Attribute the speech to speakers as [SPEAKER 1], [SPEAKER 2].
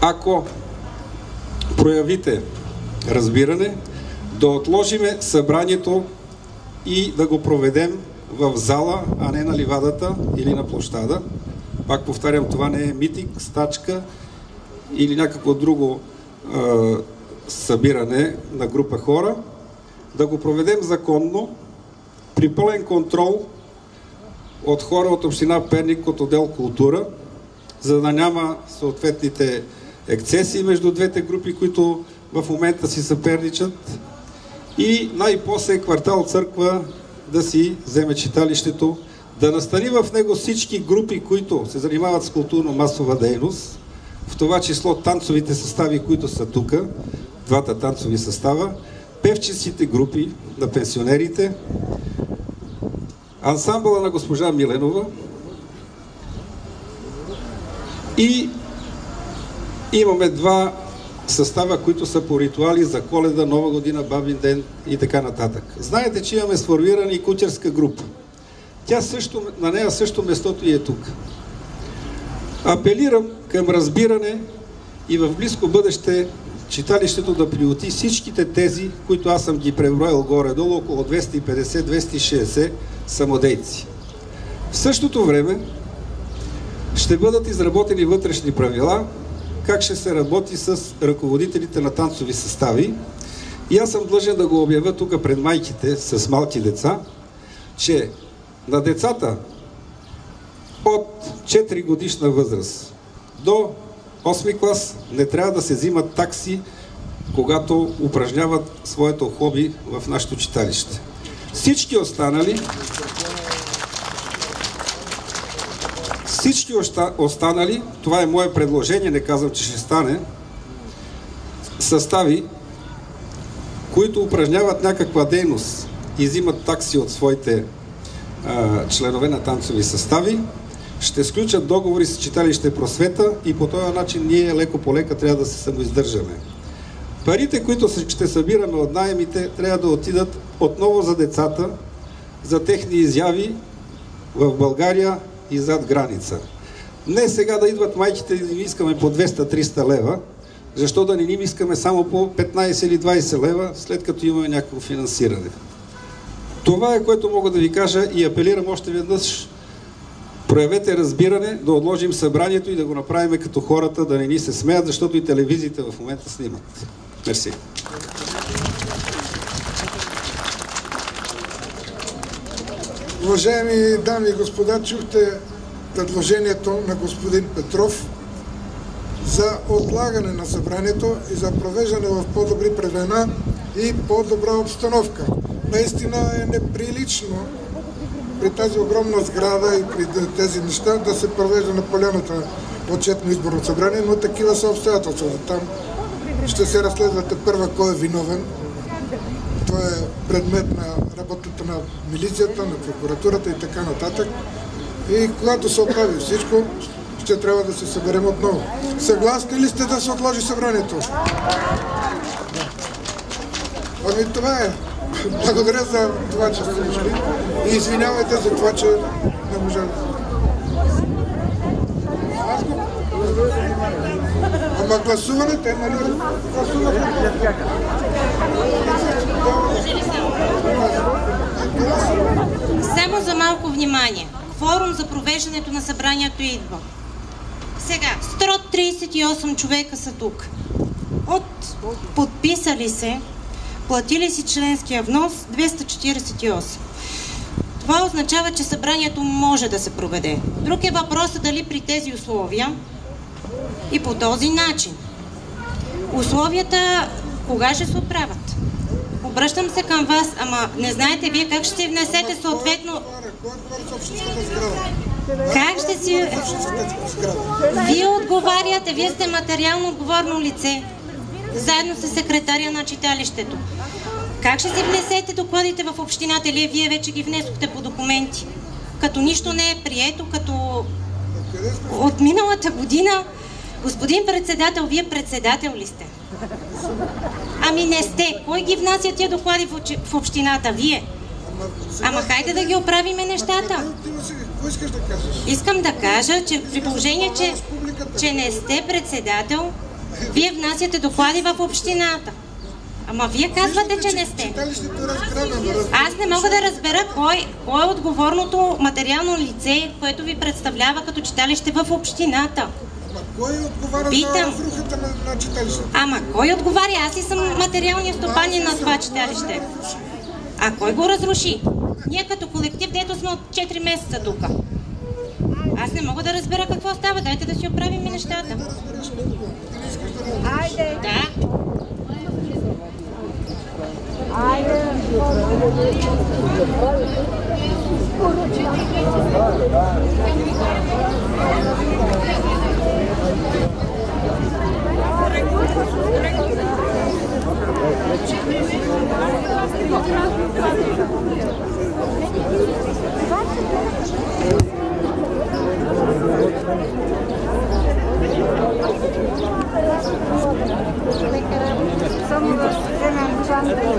[SPEAKER 1] ако проявите разбиране, да отложиме събранието и да го проведем в зала, а не на ливадата или на площада. Пак повтарям, това не е митинг, стачка или някакво друго събиране на група хора. Да го проведем законно, при пълен контрол от хора от община Перник, от отдел култура, за да няма съответните ексцесии между двете групи, които в момента си съперничат. И най-после квартал Църква да си вземе читалището, да настани в него всички групи, които се занимават с културно-масова дейност, в това число танцовите състави, които са тук, двата танцови състава, певческите групи на пенсионерите, ансамбъла на госпожа Миленова и имаме два състава, които са по ритуали за Коледа, Нова година, Бабин ден и така нататък. Знаете, че имаме сформирана и кучерска група. На нея също местото и е тук. Апелирам към разбиране и в близко бъдеще читалището да приюти всичките тези, които аз съм ги преброил горе-долу, около 250-260 самодейци. В същото време ще бъдат изработени вътрешни правила, как ще се работи с ръководителите на танцови състави. И аз съм длъжен да го обявя тук пред майките с малки деца, че на децата от 4 годишна възраст до 8 клас не трябва да се взимат такси, когато упражняват своето хоби в нашето читалище. Всички останали, това е мое предложение, не казвам, че ще стане, състави, които упражняват някаква дейност и взимат такси от своите членове на танцови състави, ще сключат договори с читалище Просвета и по този начин ние леко по лека трябва да се самоиздържаме. Парите, които ще събираме от наемите, трябва да отидат отново за децата, за техни изяви в България и зад граница. Не сега да идват майките и да им искаме по 200-300 лева, защо да не им искаме само по 15 или 20 лева, след като имаме някакво финансиране. Това е, което мога да ви кажа и апелирам още веднъж. Проявете разбиране, да отложим събранието и да го направим като хората, да не ни се смеят, защото и телевизиите в момента снимат. Мерси.
[SPEAKER 2] Уважаеми дами и господа, чухте предложението на господин Петров за отлагане на събранието и за провеждане в по-добри времена и по-добра обстановка. Наистина е неприлично при тази огромна сграда и при тези неща да се провежда на поляната отчетно изборно събрание, но такива са обстоятелствата. Там ще се разследвате първа кой е виновен. Това е предмет на работата на милицията, на прокуратурата и така нататък. И когато се оправи всичко, ще трябва да се съберем отново. Съгласни ли сте да се отложи събранието? Ами това е. Благодаря за това, че сте дошли и извинявайте за това, че не можа. Ама гласуването е, нали?
[SPEAKER 3] Само за малко внимание. Кворум за провеждането на събранието идва. Сега, 138 човека са тук. От подписали се, платили си членския внос 248. Това означава, че събранието може да се проведе. Друг е въпросът дали при тези условия и по този начин. Условията кога ще се оправят? Обръщам се към вас, ама не знаете вие как ще си внесете съответно... Как ще си... Вие отговаряте, вие сте материално отговорно лице, заедно с секретаря на читалището. Как ще си внесете докладите в общината или вие вече ги внесохте по документи? Като нищо не е прието, като от миналата година... Господин председател, вие председател ли сте? Ами не сте. Кой ги внася тия доклади в общината? Вие. Ама хайде да ги оправиме нещата.
[SPEAKER 2] Какво искаш да кажеш?
[SPEAKER 3] Искам да кажа, че при положение, че не сте председател, Вие внасяте доклади в общината. Ама вие казвате, че не сте. Аз не мога да разбера кой е отговорното материално лице, което ви представлява като читалище в общината.
[SPEAKER 2] Кой отговаря за разрухата на читалището?
[SPEAKER 3] Ама кой отговаря? Аз и съм материалният стопанин на това читалище. А кой го разруши? Ние като колектив, дето сме от 4 месеца тук. Аз не мога да разбера какво става. Дайте да си оправим и нещата.
[SPEAKER 4] Айде!
[SPEAKER 3] Да.
[SPEAKER 4] Айде! Само да вземем чанта и да